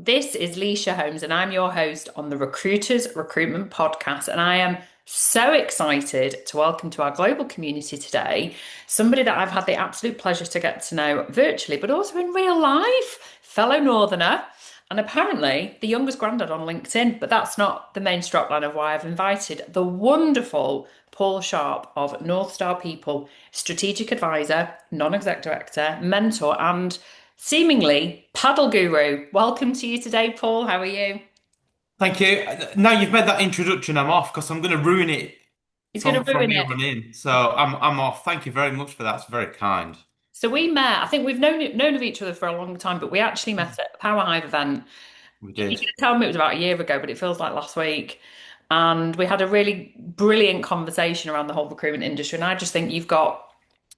This is Leisha Holmes, and I'm your host on the Recruiters Recruitment Podcast. And I am so excited to welcome to our global community today somebody that I've had the absolute pleasure to get to know virtually, but also in real life, fellow Northerner, and apparently the youngest granddad on LinkedIn. But that's not the main strapline of why I've invited the wonderful Paul Sharpe of NorthStar People, strategic advisor, non-exec director, mentor, and seemingly paddle guru. Welcome to you today, Paul. How are you? Thank you. Now you've made that introduction, I'm off because I'm going to ruin it He's going to from ruin here it. on in. So I'm off. Thank you very much for that. It's very kind. So we met. I think we've known of each other for a long time, but we actually met at a Power Hive event. We You did. did tell me it was about a year ago, but it feels like last week. And we had a really brilliant conversation around the whole recruitment industry. And I just think you've got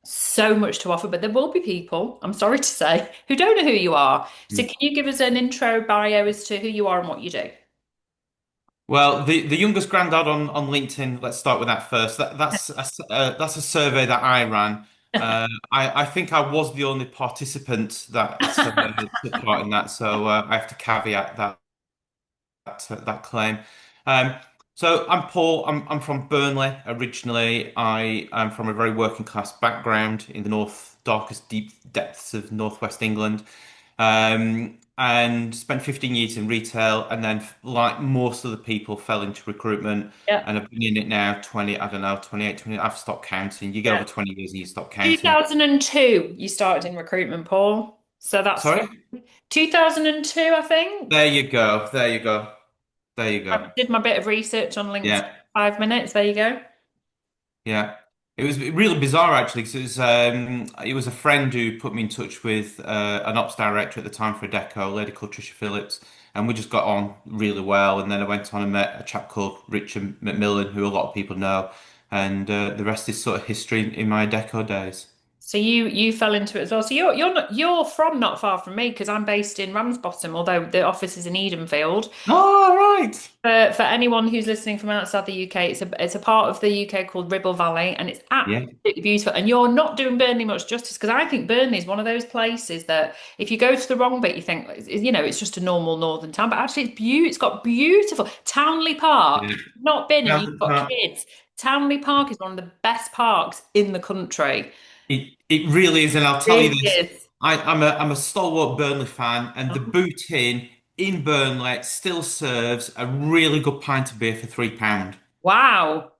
so much to offer, but there will be people, I'm sorry to say, who don't know who you are. So Mm. can you give us an intro bio as to who you are and what you do? Well, the youngest granddad on LinkedIn. Let's start with that first. That's a survey that I ran. I think I was the only participant that took part in that, so I have to caveat that claim. Um, so I'm Paul. I'm from Burnley originally. I am from a very working class background in the darkest deep depths of northwest England, and spent 15 years in retail, and then like most of the people fell into recruitment. Yeah. And I've been in it now 20, I don't know, 28, 20. I've stopped counting. You get Yeah. over 20 years and you stop counting. 2002, you started in recruitment, Paul. So that's Sorry? 2002, I think. There you go. There you go. There you I go. did my bit of research on LinkedIn. Yeah. 5 minutes. There you go. Yeah, it was really bizarre actually, because it was a friend who put me in touch with an ops director at the time for a deco, a lady called Trisha Phillips, and we just got on really well. And then I went on and met a chap called Richard McMillan, who a lot of people know, and the rest is sort of history in my deco days. So you fell into it as well. So you're from not far from me because I'm based in Ramsbottom, although the office is in Edenfield. Oh, right. For anyone who's listening from outside the UK, it's a part of the UK called Ribble Valley, and it's Yeah, absolutely beautiful. And you're not doing Burnley much justice because I think Burnley is one of those places that if you go to the wrong bit, you think it's just a normal northern town, but actually it's beautiful. It's got beautiful Townley Park. yeah. Not been, and you've got No, kids. Townley Park is one of the best parks in the country. it really is, and I'll tell you Really this: is. I'm a stalwart Burnley fan, and the Boot Inn in Burnley still serves a really good pint of beer for £3. Wow.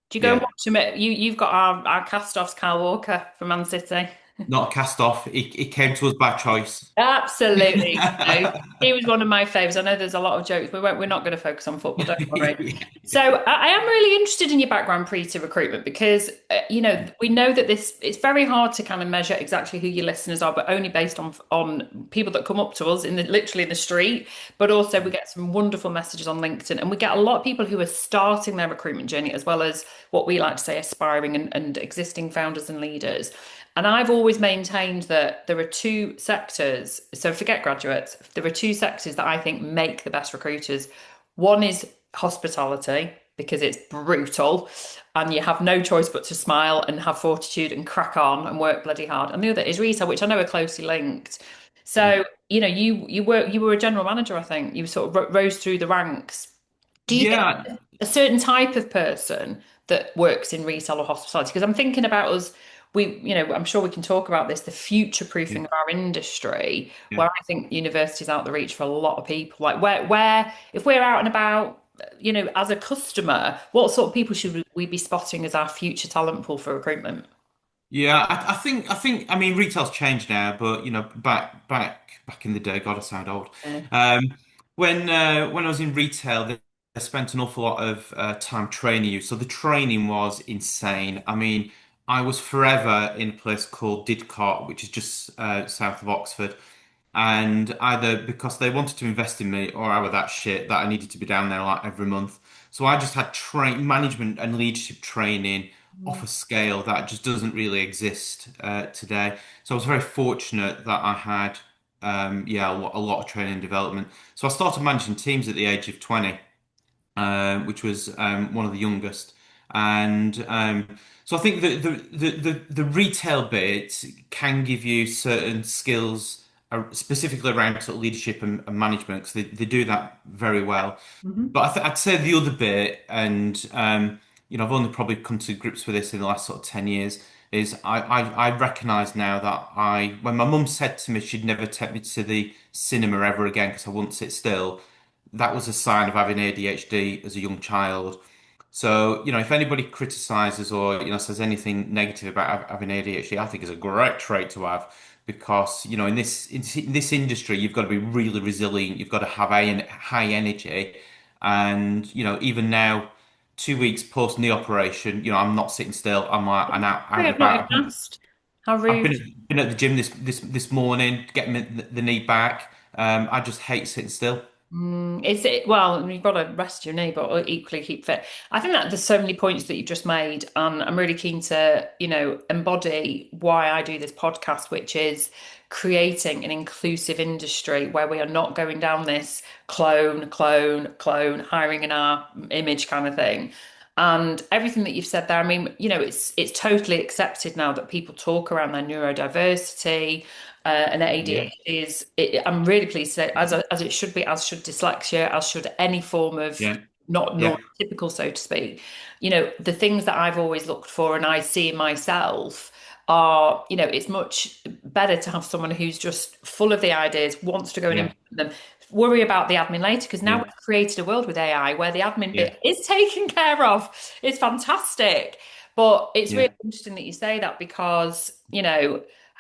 Do you go and Yeah, watch him? You've got our cast-offs, Kyle Walker from Man City. not a cast off. It came to us by choice. Absolutely. No, he was one of my faves. I know there's a lot of jokes. We're not going to focus on football, don't worry. So I am really interested in your background pre to recruitment because we know that this it's very hard to kind of measure exactly who your listeners are, but only based on people that come up to us literally in the street. But also we get some wonderful messages on LinkedIn, and we get a lot of people who are starting their recruitment journey as well as what we like to say aspiring and existing founders and leaders. And I've always maintained that there are two sectors, so forget graduates, there are two sectors that I think make the best recruiters. One is hospitality, because it's brutal and you have no choice but to smile and have fortitude and crack on and work bloody hard. And the other is retail, which I know are closely linked. So, you were a general manager, I think. You sort of rose through the ranks. Do you think Yeah, a certain type of person that works in retail or hospitality? Because I'm thinking about us, I'm sure we can talk about this, the future yeah, proofing of our industry, yeah. where I think university's out the reach for a lot of people. Like where if we're out and about, as a customer, what sort of people should we be spotting as our future talent pool for recruitment? Yeah, I mean, retail's changed now, but back in the day, God, I sound old. Yeah. Um, when I was in retail, I spent an awful lot of time training you. So the training was insane. I mean, I was forever in a place called Didcot, which is just south of Oxford, and either because they wanted to invest in me, or I was that shit that I needed to be down there like every month. So I just had train management and leadership training off a scale that just doesn't really exist today. So I was very fortunate that I had a lot of training and development. So I started managing teams at the age of 20, which was one of the youngest. And so I think the retail bit can give you certain skills specifically around sort of leadership and management, because they do that very well. Mhm. But I'd say the other bit, and I've only probably come to grips with this in the last sort of 10 years, is I recognise now that when my mum said to me she'd never take me to the cinema ever again because I wouldn't sit still, that was a sign of having ADHD as a young child. So, if anybody criticizes or, says anything negative about having ADHD, I think is a great trait to have because, in this industry, you've got to be really resilient. You've got to have high energy. And, even now, 2 weeks post knee operation, I'm not sitting still. I'm like, I'm out Sorry, and I've not about. even asked. How I've rude. been at the gym this morning, getting the knee back. I just hate sitting still. Is it, well, you've got to rest your knee, but equally keep fit. I think that there's so many points that you've just made, and I'm really keen to, embody why I do this podcast, which is creating an inclusive industry where we are not going down this clone, hiring in our image kind of thing. And everything that you've said there, I mean, it's totally accepted now that people talk around their neurodiversity, and Yeah, ADHD I'm really pleased to say, as it should be, as should dyslexia, as should any form of yeah, not yeah, neurotypical, so to speak. The things that I've always looked for and I see in myself are, it's much better to have someone who's just full of the ideas, wants to go and yeah, implement them, worry about the admin later, because now yeah, we've created a world with AI where the admin yeah, bit is taken care of. It's fantastic. But it's yeah. really interesting that you say that because,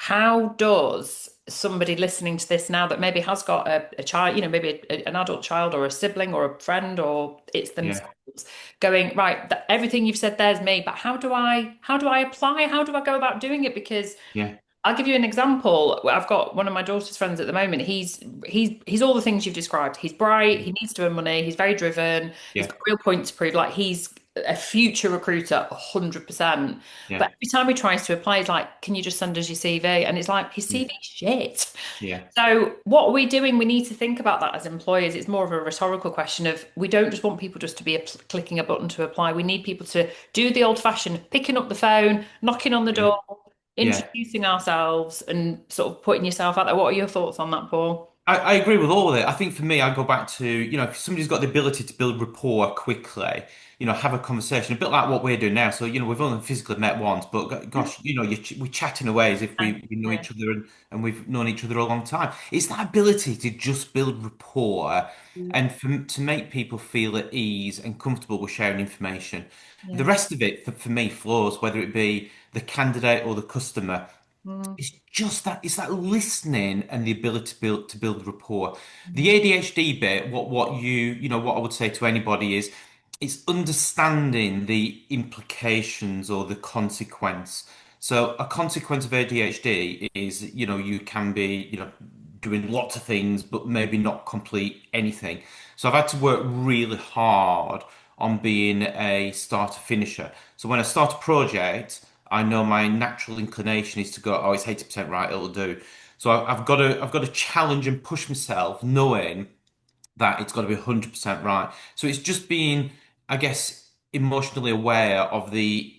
how does somebody listening to this now that maybe has got a child, maybe an adult child or a sibling or a friend or it's Yeah, themselves going, right, everything you've said there's me, but how do I apply? How do I go about doing it? Because yeah, I'll give you an example. I've got one of my daughter's friends at the moment. He's all the things you've described. He's bright, he needs to earn money, he's very driven, he's yeah, got real point to prove. Like he's a future recruiter, 100%. yeah, But every time he tries to apply, he's like, can you just send us your CV? And it's like his yeah, CV shit. yeah, So what are we doing? We need to think about that as employers. It's more of a rhetorical question of we don't just want people just to be clicking a button to apply. We need people to do the old fashioned picking up the phone, knocking on the yeah, door, yeah. introducing ourselves and sort of putting yourself out there. What are your thoughts on that, Paul? I agree with all of it. I think for me, I go back to, if somebody's got the ability to build rapport quickly, have a conversation, a bit like what we're doing now. So, we've only physically met once, but gosh, we're chatting away as if we know Yeah. each other and we've known each other a long time. It's that ability to just build rapport and to make people feel at ease and comfortable with sharing information. The Yeah. rest of it, for me, flows, whether it be the candidate or the customer. Mm, It's that listening and the ability to build rapport. The ADHD bit, what I would say to anybody is it's understanding the implications or the consequence. So a consequence of ADHD is, you can be, doing lots of things, but maybe not complete anything. So I've had to work really hard on being a starter finisher. So when I start a project, I know my natural inclination is to go, oh, it's 80% right, it'll do. So I've got to challenge and push myself, knowing that it's got to be 100% right. So it's just being, I guess, emotionally aware of the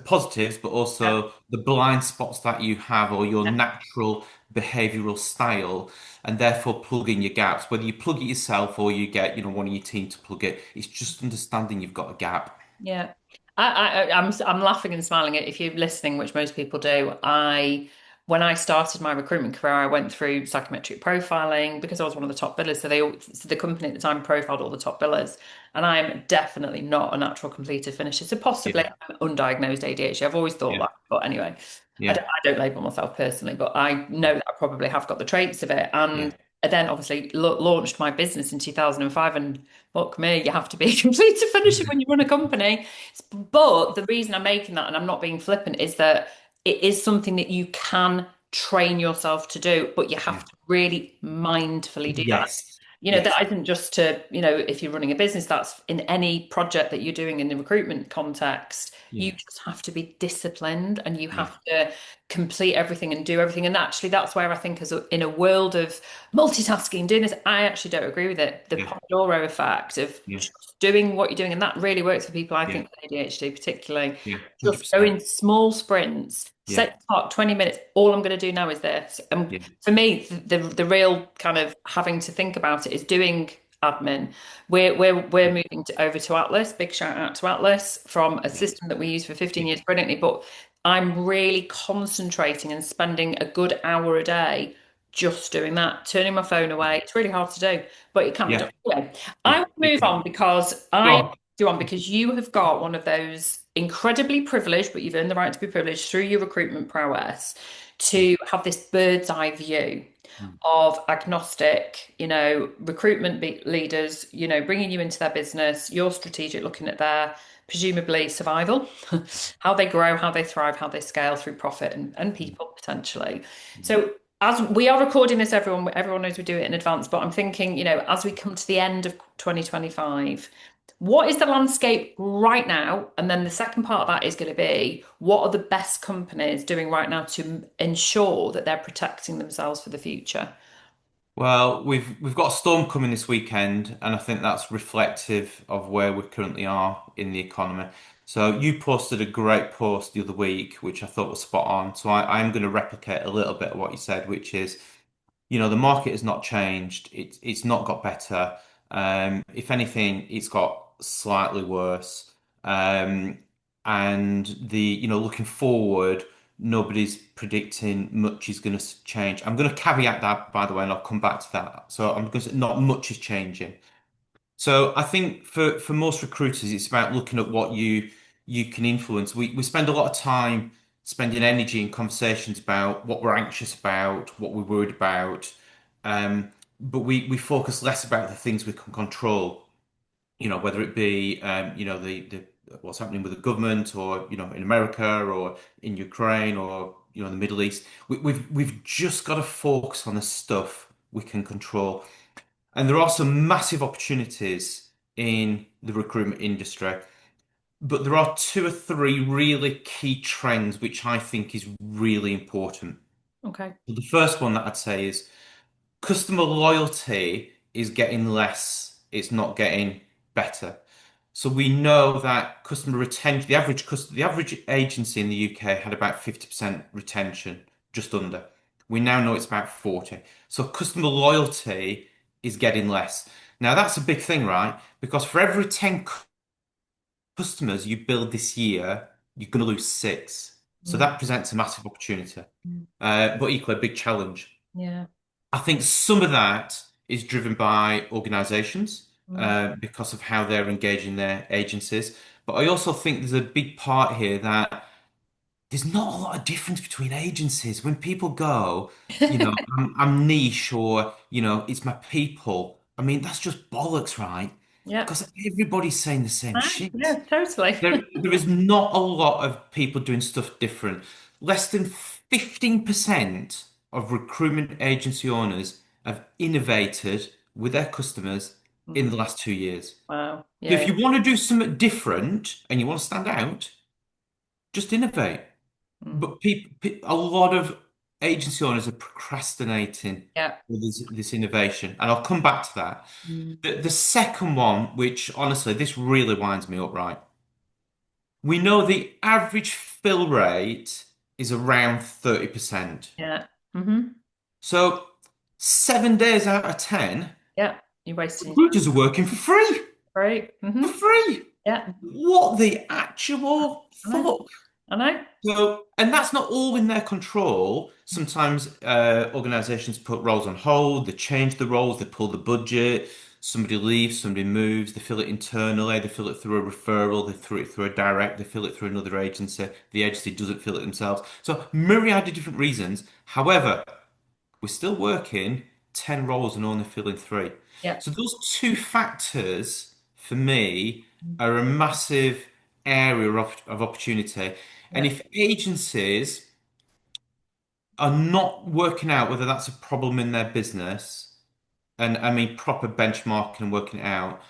positives, but yeah. also the blind spots that you have or your Yeah. natural behavioral style, and therefore plug in your gaps. Whether you plug it yourself or you get, one of your team to plug it, it's just understanding you've got a gap. Yeah. I'm laughing and smiling at if you're listening, which most people do. When I started my recruitment career, I went through psychometric profiling because I was one of the top billers. So the company at the time profiled all the top billers, and I'm definitely not a natural completer finisher. So possibly Yeah, I'm undiagnosed ADHD. I've always thought yeah, that, but anyway, yeah, I don't label myself personally, but I yeah, know that I probably have got the traits of it. yeah, And I then obviously launched my business in 2005, and fuck me, you have to be a completer finisher when you run a company. But the reason I'm making that, and I'm not being flippant, is that it is something that you can train yourself to do, but you yeah. have to really mindfully do that. Yes, That yes, isn't just to, if you're running a business, that's in any project that you're doing in the recruitment context, you yeah, just have to be disciplined and you yeah, have to complete everything and do everything. And actually, that's where I think, in a world of multitasking, doing this, I actually don't agree with it. The yeah, Pomodoro effect of yeah, just doing what you're doing, and that really works for people, I yeah, think, with ADHD particularly. yeah, Just go 100%. in small sprints, Yeah. Set the clock 20 minutes. All I'm going to do now is this. And Yeah. for me, the real kind of having to think about it is doing admin. We're moving over to Atlas. Big shout out to Atlas from a Yeah. system that we used for 15 Yeah. years brilliantly. But I'm really concentrating and spending a good hour a day just doing that, turning my phone away. It's really hard to do, but it can be done. Yeah. Anyway, I Yeah. will It move on can. because Go I on. do on because you have got one of those incredibly privileged, but you've earned the right to be privileged through your recruitment prowess Mm, to have this bird's eye view mm, of agnostic, recruitment leaders, bringing you into their business, you're strategic, looking at their presumably survival, how they grow, how they thrive, how they scale through profit and mm, people potentially. mm. So as we are recording this, everyone knows we do it in advance, but I'm thinking, as we come to the end of 2025, what is the landscape right now? And then the second part of that is going to be what are the best companies doing right now to ensure that they're protecting themselves for the future? Well, we've got a storm coming this weekend, and I think that's reflective of where we currently are in the economy. So you posted a great post the other week, which I thought was spot on. So I am going to replicate a little bit of what you said, which is, the market has not changed. It's not got better. If anything, it's got slightly worse. Um, and looking forward, nobody's predicting much is going to change. I'm going to caveat that, by the way, and I'll come back to that. So I'm going to say not much is changing. So I think for most recruiters, it's about looking at what you can influence. We spend a lot of time spending energy in conversations about what we're anxious about, what we're worried about, but we focus less about the things we can control. Whether it be the what's happening with the government, or in America, or in Ukraine, or the Middle East. We've just got to focus on the stuff we can control. And there are some massive opportunities in the recruitment industry, but there are two or three really key trends which I think is really important. Okay. The first one that I'd say is customer loyalty is getting less, it's not getting better. So we know that customer retention, the average agency in the UK had about 50% retention, just under. We now know it's about 40. So customer loyalty is getting less. Now that's a big thing, right? Because for every 10 customers you build this year, you're going to lose six. So Mm, that presents a massive opportunity, mm, but equally a big challenge. yeah. I think some of that is driven by organizations Mm, because of how they're engaging their agencies. But I also think there's a big part here that there's not a lot of difference between agencies. When people go, I'm niche, or, it's my people. I mean, that's just bollocks, right? yeah. Because everybody's saying the same Ah, shit. yeah, totally. There is not a lot of people doing stuff different. Less than 15% of recruitment agency owners have innovated with their customers in Mm, the last 2 years. wow. So Yeah. if you want to do something different and you want to stand out, just innovate. Mm, But a lot of agency owners are procrastinating yeah. with this innovation, and I'll come back to that. Mm, The second one, which honestly, this really winds me up, right? We know the average fill rate is around 30%. yeah. Hmm. So 7 days out of 10, Yeah. You're wasting your time. recruiters are working for free. Right. For Hmm. free. Yeah. What the actual I know. fuck? I know. So, and that's not all in their control. Sometimes organizations put roles on hold, they change the roles, they pull the budget, somebody leaves, somebody moves, they fill it internally, they fill it through a referral, they fill it through a direct, they fill it through another agency, the agency doesn't fill it themselves. So, myriad of different reasons. However, we're still working 10 roles and only filling three. Yeah. So those two factors for me are a massive area of opportunity. And Yeah. if agencies are not working out whether that's a problem in their business, and I mean proper benchmarking and working it out,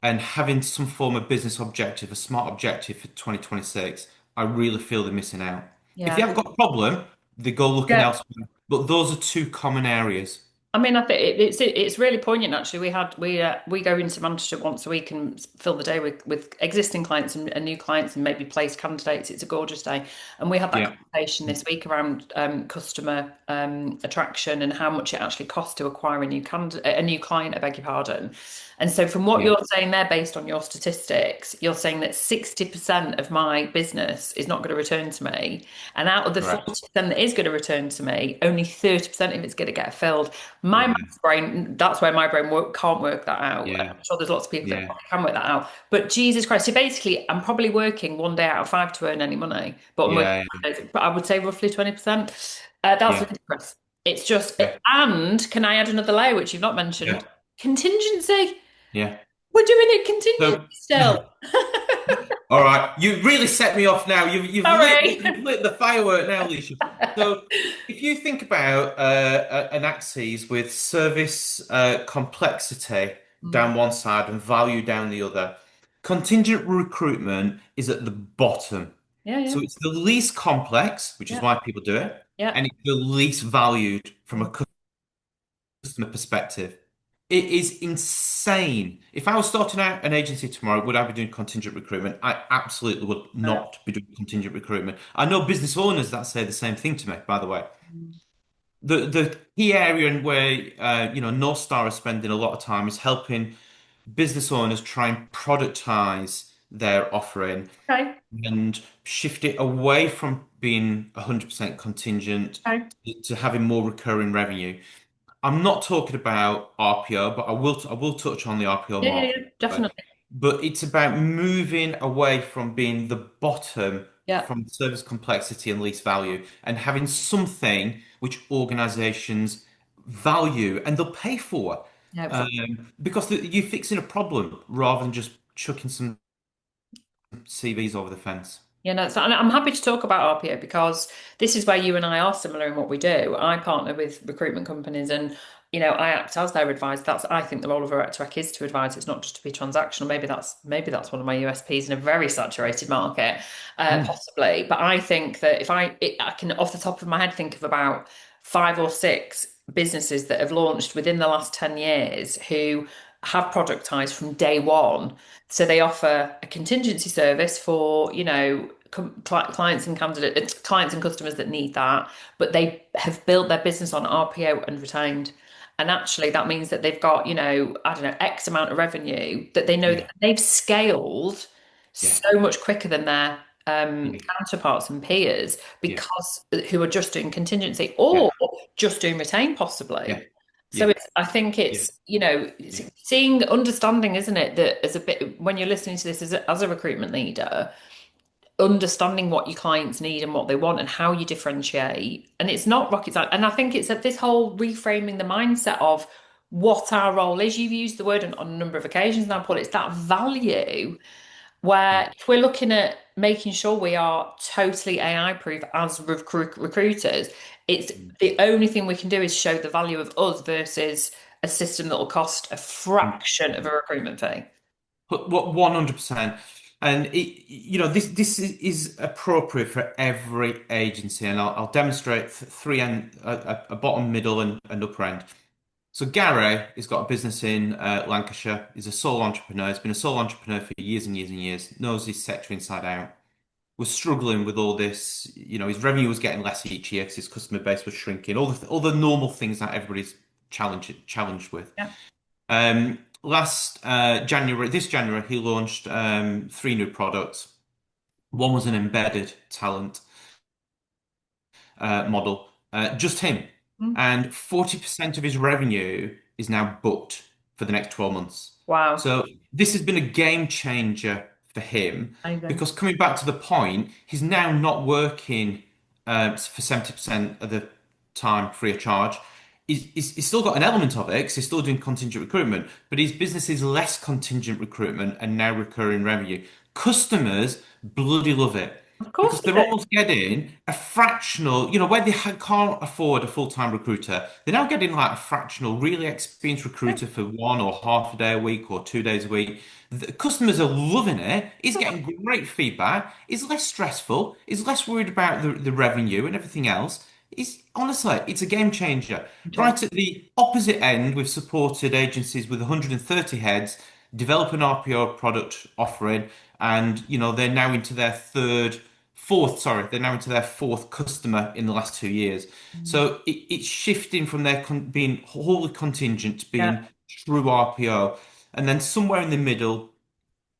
and having some form of business objective, a smart objective for 2026, I really feel they're missing out. If they Yeah. haven't got a problem, they go looking Yeah. elsewhere. But those are two common areas. I mean, I think it's really poignant actually. We go into Manchester once a week and fill the day with existing clients and new clients and maybe place candidates. It's a gorgeous day, and we had that Yeah, conversation this week around customer attraction and how much it actually costs to acquire a new client. I beg your pardon. And so, from what yeah, you're saying there, based on your statistics, you're saying that 60% of my business is not going to return to me, and out of the correct. 40% that is going to return to me, only 30% of it's going to get filled. My Yeah, maths brain, that's where my brain can't work that out. yeah, I'm sure there's lots of people that yeah, probably can work that out. But Jesus Christ, so basically, I'm probably working one day out of five to earn any money, but I'm working, yeah, but I would say roughly 20%. That's yeah, ridiculous. It's just, yeah, and can I add another layer, which you've not yeah, mentioned? Contingency. yeah. We're doing it contingency So, still. all right, you really set me off now. Sorry. You've lit the firework now, Alicia. So, if you think about an axis with service complexity Mm. down one side and value down the other, contingent recruitment is at the bottom. Yeah, So yeah, it's the least complex, which is yeah, why people do it, yeah. and it's the least valued from Mm. a customer perspective. It is insane. If I was starting out an agency tomorrow, would I be doing contingent recruitment? I absolutely would Uh, not be doing contingent recruitment. I know business owners that say the same thing to me, by the way. mm. The key area and where NorthStar is spending a lot of time is helping business owners try and productize their offering Okay, and shift it away from being 100% contingent okay. to having more recurring revenue. I'm not talking about RPO, but I will touch on the RPO Yeah, yeah, market. yeah, definitely. But it's about moving away from being the bottom Yeah, from service complexity and least value and having something which organizations value and they'll pay for. yeah, exactly. Because you're fixing a problem rather than just chucking some CVs over the fence. Yeah, no, and I'm happy to talk about RPO because this is where you and I are similar in what we do. I partner with recruitment companies and I act as their advisor. I think the role of a rec to rec is to advise. It's not just to be transactional. Maybe that's one of my USPs in a very saturated market, Mm, possibly. But I think that if I can off the top of my head think of about five or six businesses that have launched within the last 10 years who have productized from day one. So they offer a contingency service for, clients and clients and customers that need that, but they have built their business on RPO and retained. And actually, that means that they've got, I don't know, X amount of revenue that they know that yeah, they've scaled yeah, so much quicker than their yeah, counterparts and peers yeah, because who are just doing contingency yeah, or just doing retain yeah, possibly. So yeah, I think yeah, it's yeah, seeing, understanding, isn't it, that as a bit when you're listening to this as a recruitment leader, understanding what your clients need and what they want and how you differentiate. And it's not rocket science. And I think it's that this whole reframing the mindset of what our role is. You've used the word on a number of occasions now, Paul. It's that value where if we're looking at making sure we are totally AI proof as recruiters, it's mm, the only thing we can do is show the value of us versus a system that will cost a fraction of a 100%. recruitment fee. But what 100%. And this is appropriate for every agency, and I'll demonstrate three end, a bottom, middle, and upper end. So Gary has got a business in Lancashire. He's a sole entrepreneur. He's been a sole entrepreneur for years and years and years. Knows his sector inside out. Was struggling with all this. His revenue was getting less each year because his customer base was shrinking. All the normal things that everybody's challenged with. Yeah. Last this January, he launched three new products. One was an embedded talent model, just him. Mm. And 40% of his revenue is now booked for the next 12 months. Wow. So this has been a game changer for him Amazing. because coming back to the point, he's now not working for 70% of the time free of charge. He's still got an element of it because he's still doing contingent recruitment, but his business is less contingent recruitment and now recurring revenue. Customers bloody love it Of course because they they're do. almost getting a fractional, where they can't afford a full-time recruiter, they're now getting like a fractional, really experienced Yeah. recruiter for one or half a day a week or 2 days a week. The customers are loving it. He's getting great feedback. He's less stressful. He's less worried about the revenue and everything else. It's honestly, it's a game changer. Okay. Right at the opposite end, we've supported agencies with 130 heads develop an RPO product offering, and they're now into their they're now into their fourth customer in the last 2 years. Mm. So it's shifting from their being wholly contingent to Yeah. being true RPO, and then somewhere in the middle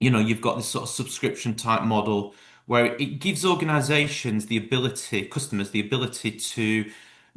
you've got this sort of subscription type model where it gives organizations the ability, customers, the ability to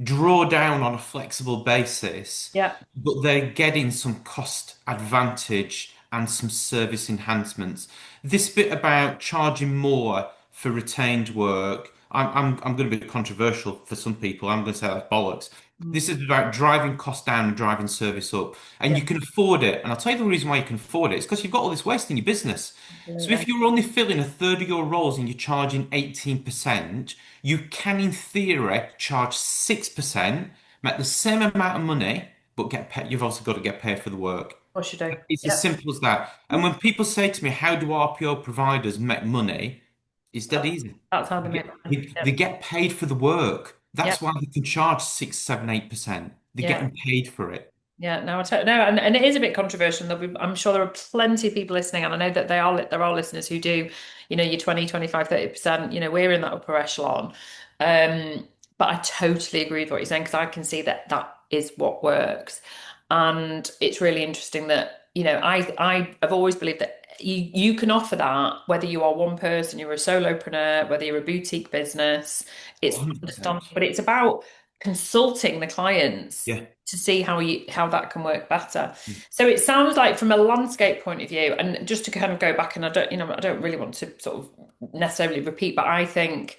draw down on a flexible basis, Yeah. but they're getting some cost advantage and some service enhancements. This bit about charging more for retained work, I'm going to be controversial for some people. I'm going to say that's bollocks. Mm. This is about driving cost down and driving service up. And Yeah. you can afford it. And I'll tell you the reason why you can afford it. It's because you've got all this waste in your business. So Absolutely. if you're only filling a third of your roles and you're charging 18%, you can, in theory, charge 6%, make the same amount of money, but get paid. You've also got to get paid for the work. Of course you do. It's as Yeah. simple as that. And when people say to me, how do RPO providers make money? It's dead easy. That's how they They make get, money. they, Yeah. they get paid for the work. Yeah. That's why they can charge 6, 7, 8%. They're Yeah. getting paid for it. Yeah, no, no, and it is a bit controversial. I'm sure there are plenty of people listening, and I know that there are listeners who do, your 20, 25, 30%, we're in that upper echelon. Um, but I totally agree with what you're saying because I can see that that is what works. And it's really interesting that, I have always believed that you can offer that whether you are one person, you're a solopreneur, whether you're a boutique business, Oh, it's understand, 100%. but it's about consulting the clients Yeah. to see how that can work better. So it sounds like from a landscape point of view, and just to kind of go back, and I don't really want to sort of necessarily repeat, but I think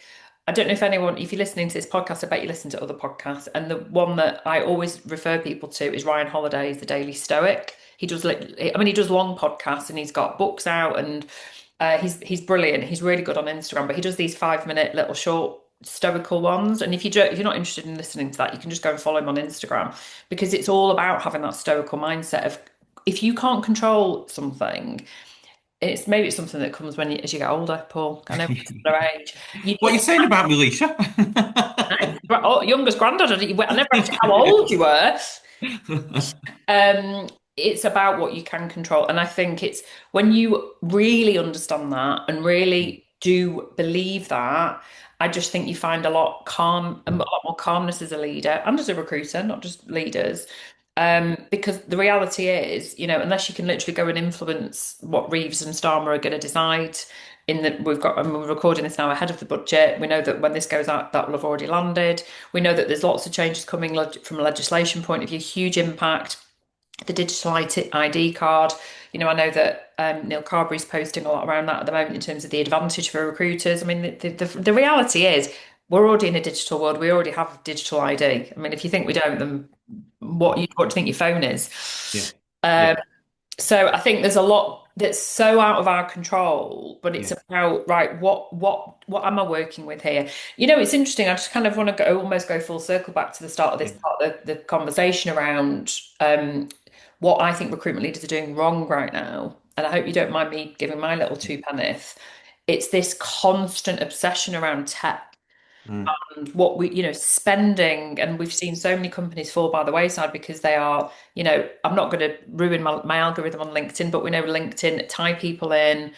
I don't know if you're listening to this podcast, I bet you listen to other podcasts, and the one that I always refer people to is Ryan Holiday's The Daily Stoic. He does he does long podcasts and he's got books out and he's brilliant. He's really good on Instagram, but he does these 5 minute little short stoical ones. And if you're not interested in listening to that, you can just go and follow him on Instagram because it's all about having that stoical mindset of if you can't control something, maybe it's something that comes as you get older, Paul. I know it's our age. You What are you just saying about me, Alicia? oh, youngest granddad. I never asked you how old you were. It's about what you can control. And I think it's when you really understand that and really do believe that, I just think you find a lot more calmness as a leader and as a recruiter, not just leaders. Because the reality is, unless you can literally go and influence what Reeves and Starmer are going to decide and we're recording this now ahead of the budget. We know that when this goes out, that will have already landed. We know that there's lots of changes coming from a legislation point of view, huge impact the digital ID card. I know that Neil Carberry's posting a lot around that at the moment in terms of the advantage for recruiters. I mean, the reality is we're already in a digital world. We already have digital ID. I mean, if you think we don't, then what do you think your phone is? Yeah. Um, Yeah. so I think there's a lot that's so out of our control, but it's Yeah. about right, what am I working with here? It's interesting. I just kind of want to almost go full circle back to the start of this Yeah. part of the conversation around what I think recruitment leaders are doing wrong right now. And I hope you don't mind me giving my little two penneth. It's this constant obsession around tech Mm. and what spending, and we've seen so many companies fall by the wayside because they are, I'm not going to ruin my algorithm on LinkedIn, but we know LinkedIn tie people in.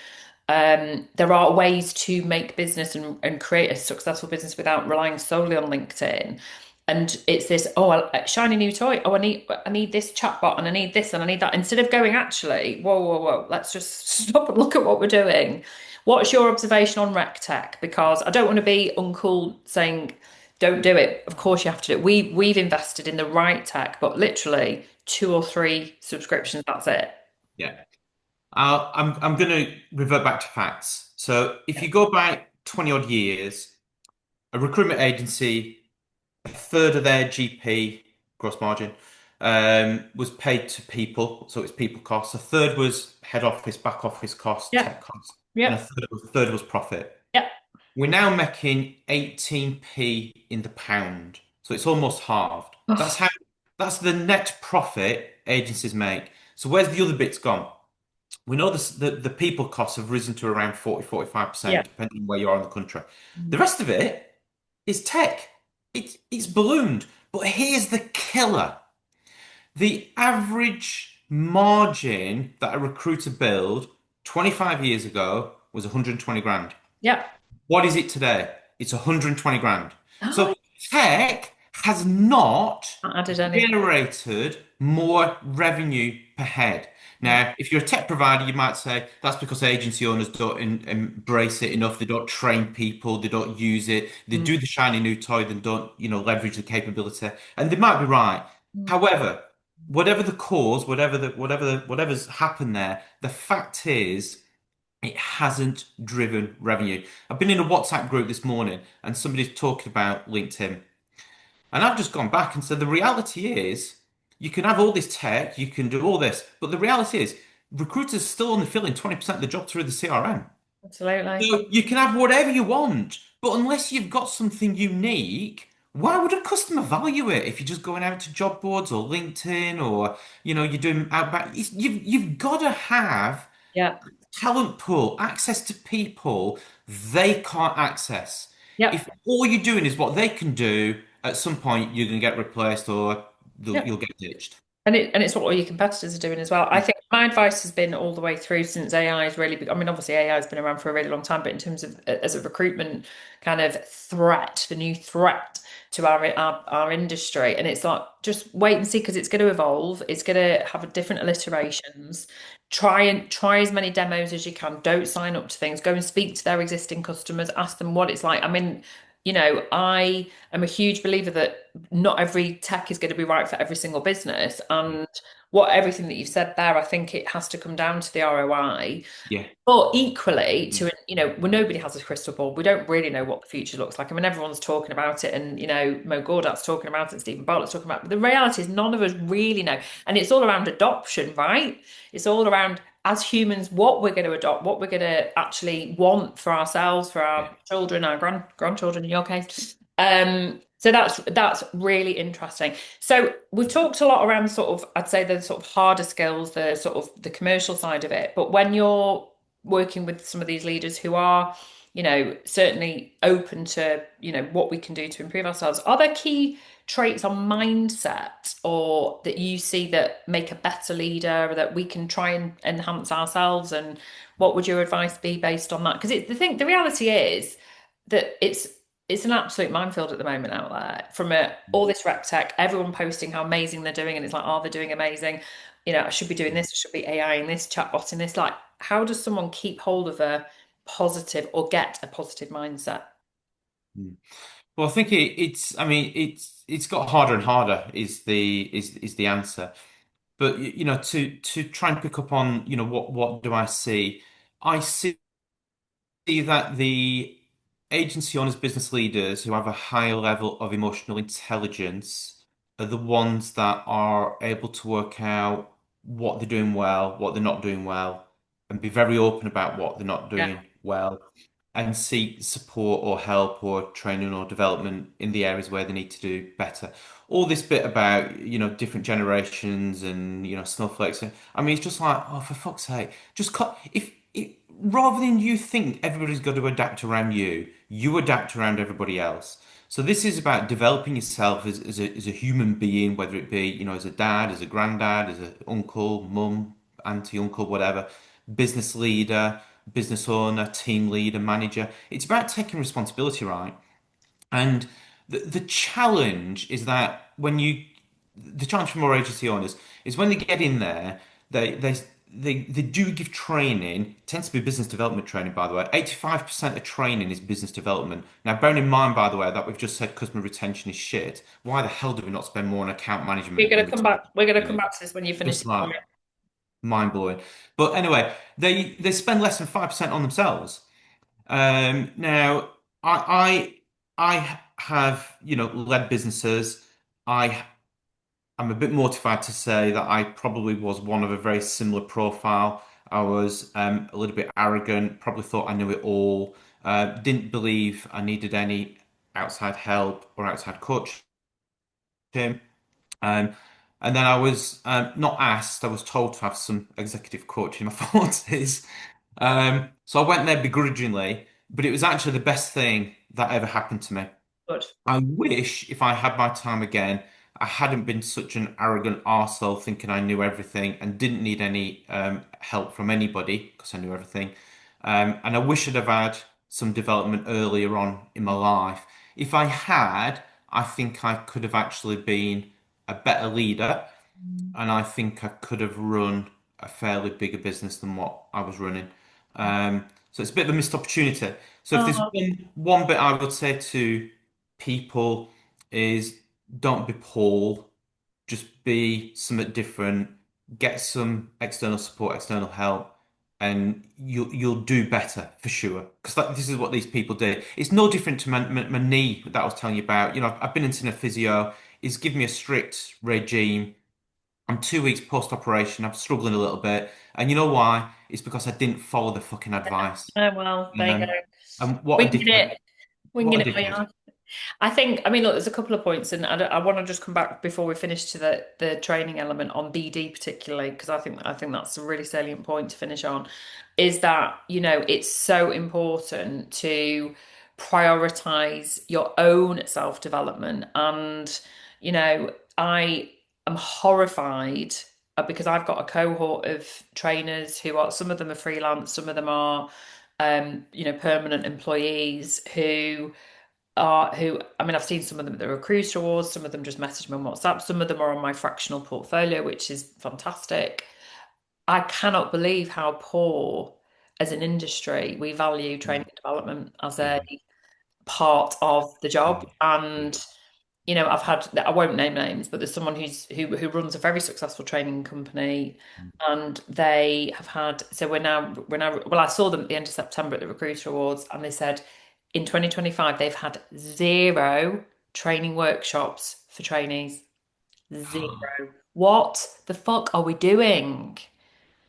There are ways to make business and create a successful business without relying solely on LinkedIn. And it's this, shiny new toy. Oh, I need this chatbot and I need this and I need that. Instead of going, actually, whoa, whoa, whoa, let's just stop and look at what we're doing. What's your observation on rec tech? Because I don't want to be uncool saying don't do it. Of course you have to do it. We've invested in the right tech, but literally 2 or 3 subscriptions, that's it. Yeah. I'm going to revert back to facts. So if you go back 20 odd years, a recruitment agency, a third of their GP, gross margin, was paid to people. So it's people costs. A third was head office, back office costs, Yeah. tech costs, and a Yeah. third was profit. Yeah. We're now making 18p in the pound. So it's almost halved. Oh, That's the net profit agencies make. So where's the other bits gone? We know the people costs have risen to around 40, yeah. 45%, depending on where you are in the country. The rest of it is tech. it's ballooned. But here's the killer. The average margin that a recruiter billed 25 years ago was 120 grand. Yeah. What is it today? It's 120 grand. Oh, So tech has not not added anything. generated more revenue per head. Yeah. Now, if you're a tech provider, you might say that's because agency owners don't embrace it enough. They don't train people. They don't use it. They Mm, do the shiny new toy. Then don't, leverage the capability. And they might be right. mm. However, whatever the cause, whatever's happened there, the fact is it hasn't driven revenue. I've been in a WhatsApp group this morning and somebody's talking about LinkedIn. And I've just gone back and said the reality is you can have all this tech, you can do all this, but the reality is recruiters still only filling 20% of the job through the CRM. Absolutely. So you can have whatever you want, but unless you've got something unique, why would a customer value it if you're just going out to job boards or LinkedIn or you're doing outbound? You've got to have Yeah. talent pool, access to people they can't access. Yep. If all you're doing is what they can do, at some point you're going to get replaced or Yep. you'll get ditched. And it's what all your competitors are doing as well. I think my advice has been all the way through since AI is really big. I mean, obviously AI has been around for a really long time, but in terms of as a recruitment kind of threat, the new threat to our industry, and it's like just wait and see because it's going to evolve. It's going to have different iterations. Try as many demos as you can. Don't sign up to things. Go and speak to their existing customers. Ask them what it's like. I mean, I am a huge believer that not every tech is going to be right for every single business. And what everything that you've said there, I think it has to come down to the ROI. Yeah. But equally, well, nobody has a crystal ball. We don't really know what the future looks like. I mean, everyone's talking about it, and Mo Gawdat's talking about it, Stephen Bartlett's talking about it. But the reality is, none of us really know, and it's all around adoption, right? It's all around as humans what we're going to adopt, what we're going to actually want for ourselves, for Yeah. our children, our grandchildren in your case. So that's really interesting. So we've talked a lot around sort of, I'd say the sort of harder skills, the sort of the commercial side of it. But when you're working with some of these leaders who are, certainly open to, what we can do to improve ourselves, are there key traits on mindset or that you see that make a better leader or that we can try and enhance ourselves? And what would your advice be based on that? Because the reality is that it's an absolute minefield at the moment out there from all this rep tech, everyone posting how amazing they're doing, and it's like, oh, they're doing amazing. I should be doing this, I should be AI in this, chatbot in this. Like, how does someone keep hold of a positive or get a positive mindset? Mm. Well, I think I mean, it's got harder and harder is the answer. But to try and pick up on, what do I see? I see that the agency owners, business leaders who have a higher level of emotional intelligence are the ones that are able to work out what they're doing well, what they're not doing well, and be very open about what they're not Yeah, doing well, and seek support or help or training or development in the areas where they need to do better. All this bit about, different generations and, snowflakes. I mean, it's just like, oh, for fuck's sake, just cut. If rather than you think everybody's got to adapt around you, you adapt around everybody else. So this is about developing yourself as a human being, whether it be, as a dad, as a granddad, as an uncle, mum, auntie, uncle, whatever, business leader, business owner, team leader, manager. It's about taking responsibility, right? And the challenge is that the challenge for more agency owners is when they get in there, they do give training. It tends to be business development training, by the way. 85% of training is business development. Now, bearing in mind, by the way, that we've just said customer retention is shit. Why the hell do we not spend more on account we're management going and to come back. retention? We're going to You come know, back to this when you finish just the like comment. mind blowing. But anyway, they spend less than 5% on themselves. Now, I have, led businesses. I I'm a bit mortified to say that I probably was one of a very similar profile. I was a little bit arrogant, probably thought I knew it all, didn't believe I needed any outside help or outside coaching. Um, and then I was not asked, I was told to have some executive coaching in my 40s. So I went there begrudgingly, but it was actually the best thing that ever happened to me. Good. I wish if I had my time again, I hadn't been such an arrogant arsehole thinking I knew everything and didn't need any help from anybody because I knew everything. And I wish I'd have had some development earlier on in my life. If I had, I think I could have actually been a better leader, and I think I could have run a fairly bigger business than what I was running. So it's a bit of a missed opportunity. So if there's Oh, one bit I would say to people is don't be Paul, just be something different, get some external support, external help, and you'll do better for sure. Because this is what these people do. It's no different to my knee that I was telling you about. You know, I've been into a physio. He's given me a strict regime. I'm 2 weeks post-operation. I'm struggling a little bit, and you know why? It's because I didn't follow the fucking advice. oh well, there you go. And what a Winging dickhead! it, What winging a it. We dickhead! are. I think, I mean, look, there's a couple of points, and I want to just come back before we finish to the training element on BD particularly, because I think that's a really salient point to finish on, is that, it's so important to prioritize your own self-development. And, I am horrified because I've got a cohort of trainers who are, some of them are freelance, some of them are, permanent employees who, I mean, I've seen some of them at the Recruiter Awards, some of them just message me on WhatsApp, some of them are on my fractional portfolio, which is fantastic. I cannot believe how poor as an industry we value training and development as a Yeah, part of the yeah, job. yeah. And I've had, I won't name names, but there's someone who runs a very successful training company, and they have had, so we're now well, I saw them at the end of September at the Recruiter Awards, and they said in 2025 they've had zero training workshops for trainees. Zero. What the fuck are we doing?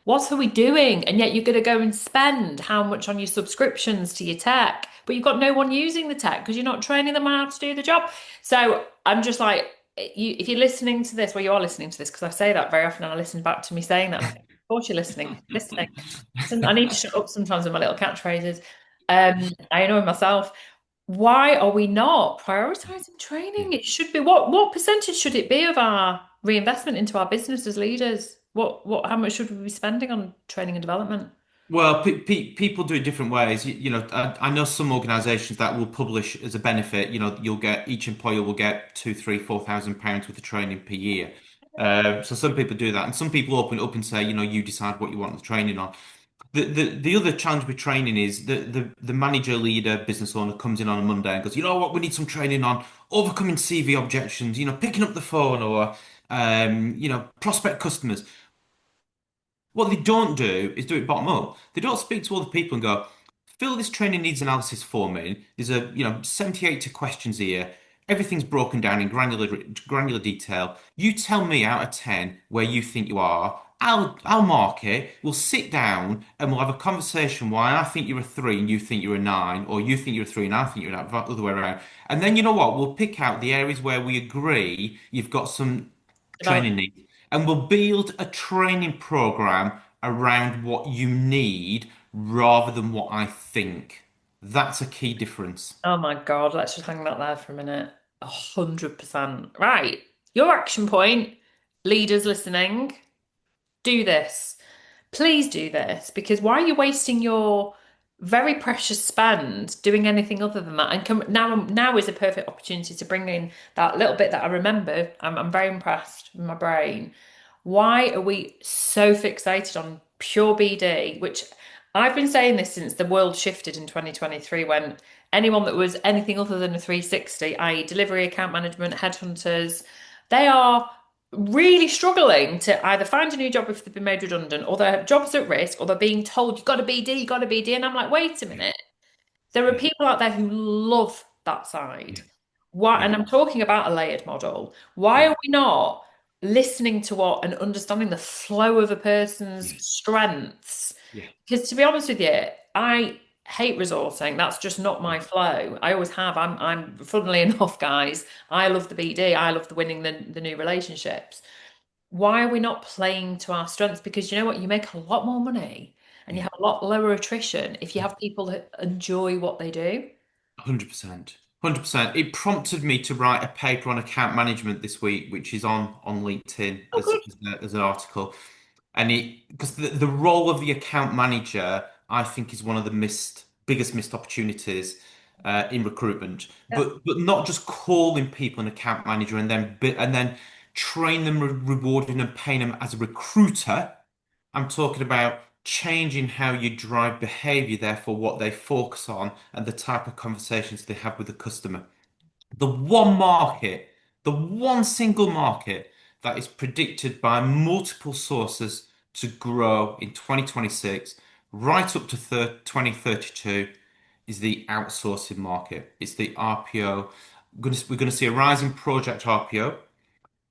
What are we doing? And yet you're going to go and spend how much on your subscriptions to your tech, but you've got no one using the tech because you're not training them on how to do the job. So I'm just like, if you're listening to this, well, you are listening to this because I say that very often, and I listen back to me saying that, and I think, of course you're listening, listening. I need to shut up sometimes with my little catchphrases. I annoy myself. Why are we not prioritizing Yeah. training? It should be what percentage should it be of our reinvestment into our business as leaders? How much should we be spending on training and development? Well, pe people do it different ways. You know, I know some organisations that will publish as a benefit. You know, you'll get each employer will get 2, 3, 4,000 pounds worth of training per year. So some people do that, and some people open it up and say, you know, you decide what you want the training on. The other challenge with training is the manager, leader, business owner comes in on a Monday and goes, you know what, we need some training on overcoming CV objections. You know, picking up the phone or prospect customers. What they don't do is do it bottom up. They don't speak to other people and go, fill this training needs analysis form in. There's 70, 80 questions here. Everything's broken down in granular detail. You tell me out of 10 where you think you are. I'll mark it. We'll sit down and we'll have a conversation why I think you're a 3 and you think you're a 9, or you think you're a 3 and I think you're the other way around. And then you know what? We'll pick out the areas where we agree you've got some Develop. training needs, and we'll build a training program around what you need rather than what I think. That's a key difference. Oh my God, let's just hang that there for a minute. 100%. Right. Your action point, leaders listening, do this. Please do this because why are you wasting your very precious spend doing anything other than that? And now is a perfect opportunity to bring in that little bit that I remember. I'm very impressed with my brain. Why are we so fixated on pure BD, which I've been saying this since the world shifted in 2023 when anyone that was anything other than a 360, i.e. delivery, account management, headhunters, they are really struggling to either find a new job if they've been made redundant or their job's at risk or they're being told you've got to BD, you've got to BD. And I'm like, wait a Yeah, minute. There are yeah, people out there who love that side. yeah, Why, yeah, and I'm talking about a layered model. Why yeah, are we not listening to what and understanding the flow of a person's yeah, strengths? yeah, Because to be honest with you, I hate resourcing. That's just not yeah. my flow. I always have. I'm funnily enough, guys, I love the BD. I love the winning the new relationships. Why are we not playing to our strengths? Because you know what? You make a lot more money and you Yeah. have a lot lower attrition if you have people that enjoy what they do. 100%. 100%. It prompted me to write a paper on account management this week, which is on LinkedIn Oh, good. as an article. And it because the role of the account manager, I think, is one of the biggest missed opportunities in recruitment. Yeah, But not just calling people an account manager and then train them, rewarding and paying them as a recruiter. I'm talking about changing how you drive behavior, therefore what they focus on and the type of conversations they have with the customer. The one market, the one single market that is predicted by multiple sources to grow in 2026 right up to 2032 is the outsourcing market. It's the RPO. We're going to see a rise in project RPO.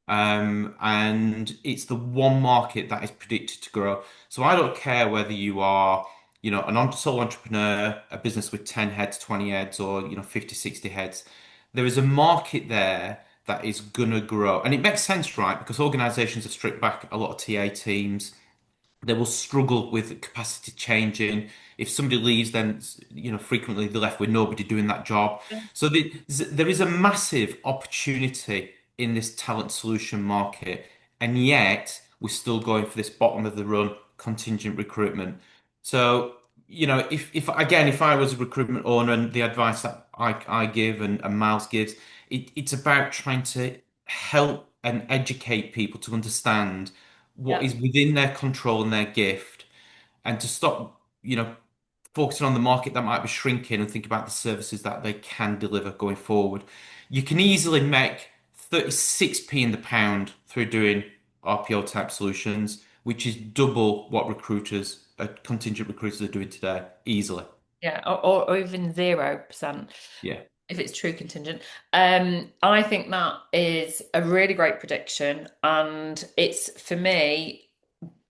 And it's the one market that is predicted to grow. So I don't care whether you are, an sole entrepreneur, a business with 10 heads, 20 heads, or, 50, 60 heads. There is a market there that is gonna grow. And it makes sense, right? Because organizations have stripped back a lot of TA teams. They will struggle with capacity changing. If somebody leaves, then frequently they're left with nobody doing that job. So there is a massive opportunity in this talent solution market, and yet we're still going for this bottom of the run contingent recruitment. So if I was a recruitment owner and the advice that I give and Miles gives, it's about trying to help and educate people to understand what yeah, is within their control and their gift, and to stop, focusing on the market that might be shrinking and think about the services that they can deliver going forward. You can easily make 36p in the pound through doing RPO type solutions, which is double what contingent recruiters are doing today, easily. yeah, or even 0%. Yeah. If it's true contingent. I think that is a really great prediction, and it's for me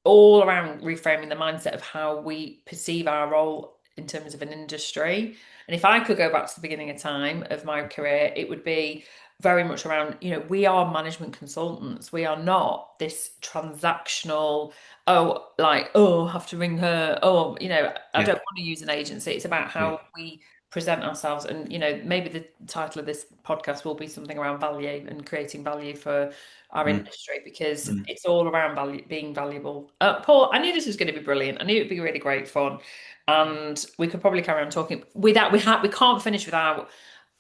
all around reframing the mindset of how we perceive our role in terms of an industry. And if I could go back to the beginning of time of my career, it would be very much around, we are management consultants. We are not this transactional, oh, like, oh, I have to ring her. Oh, I Yeah. don't want to use an agency. It's about Yeah. how we present ourselves. And, maybe the title of this podcast will be something around value and creating value for our Mm, industry, because mm. it's all around value, being valuable. Paul, I knew this was going to be brilliant. I knew it'd be really great fun, and we could probably carry on talking without we can't finish without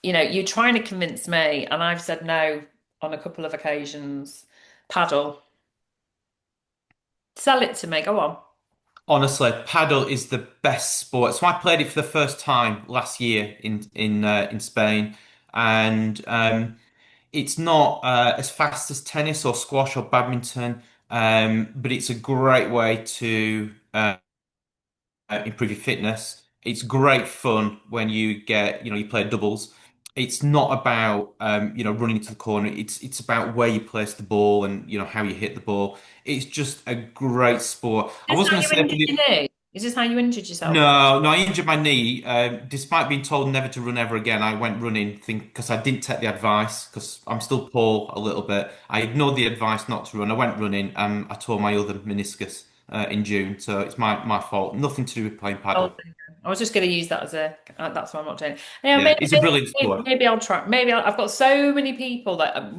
you trying to convince me, and I've said no on a couple of occasions. Paddle, sell it to me. Go on. Honestly, paddle is the best sport. So I played it for the first time last year in Spain, and it's not as fast as tennis or squash or badminton, but it's a great way to improve your fitness. It's great fun when you play doubles. It's not about running into the corner. It's about where you place the ball and how you hit the ball. It's just a great sport. I Is this was how going to you say for injured the your knee? Is this how you injured yourself? no, no, I injured my knee. Despite being told never to run ever again, I went running because I didn't take the advice because I'm still poor a little bit. I ignored the advice not to run. I went running and I tore my other meniscus in June, so it's my fault. Nothing to do with playing Oh, paddle. there you go. I was just going to use that as a. That's why I'm not doing it. Yeah, it's a brilliant sport. Maybe I'll try. I've got so many people that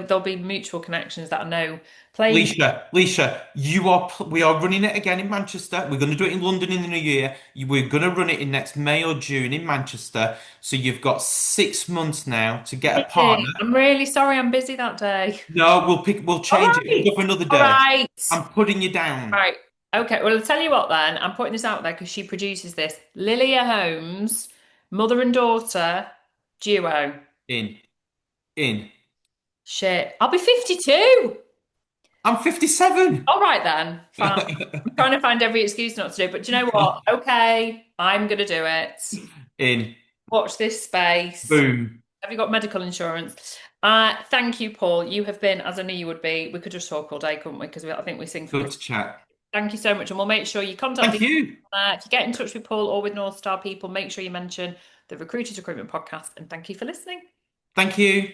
there'll be mutual connections that I know playing. Leisha, we are running it again in Manchester. We're going to do it in London in the new year. We're going to run it in next May or June in Manchester. So you've got 6 months now to get a partner. Busy. I'm really sorry. I'm busy that day. No, we'll All change it. We'll right. go for another All day. right. I'm putting you down. Right. Okay. Well, I'll tell you what then. I'm putting this out there because she produces this. Lilia Holmes, mother and daughter duo. In, in. Shit. I'll be 52. I'm 57. All right then. Fine. I'm trying to find every excuse not to do, but do you know what? Okay, I'm gonna do it. In. Watch this space. Boom. Have you got medical insurance? Thank you, Paul. You have been, as I knew you would be. We could just talk all day, couldn't we? Because I think we sing from Good the. to chat. Thank you so much, and we'll make sure you contact Thank me. you. If you get in touch with Paul or with NorthStar People, make sure you mention the Recruiters Recruitment Podcast. And thank you for listening. Thank you.